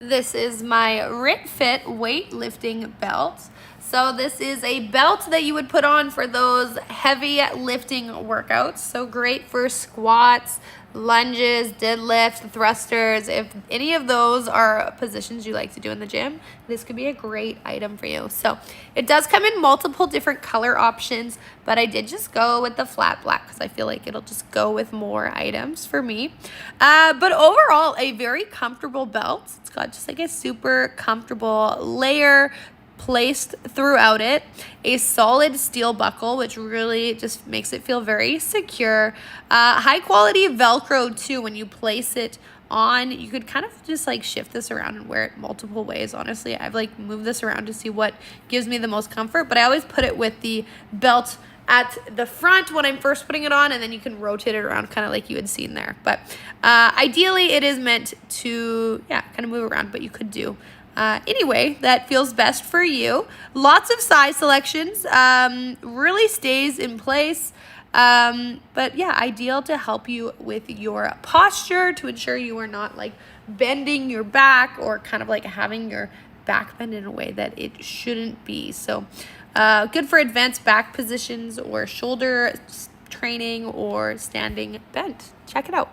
This is my RitFit weightlifting belt. So this is a belt that you would put on for those heavy lifting workouts. So great for squats, lunges, deadlifts, thrusters. If any of those are positions you like to do in the gym, this could be a great item for you. So it does come in multiple different color options, but I did just go with the flat black because I feel like it'll just go with more items for me. But overall, a very comfortable belt. It's got just like a super comfortable layer placed throughout it, a solid steel buckle, which really just makes it feel very secure. High quality Velcro too. When you place it on, you could kind of just like shift this around and wear it multiple ways. Honestly, I've like moved this around to see what gives me the most comfort, but I always put it with the belt at the front when I'm first putting it on, and then you can rotate it around kind of like you had seen there. But ideally it is meant to kind of move around, but you could do anyway that feels best for you. Lots of size selections, really stays in place. But yeah, ideal to help you with your posture, to ensure you are not like bending your back or kind of like having your back bend in a way that it shouldn't be. So good for advanced back positions or shoulder training or standing bent. Check it out.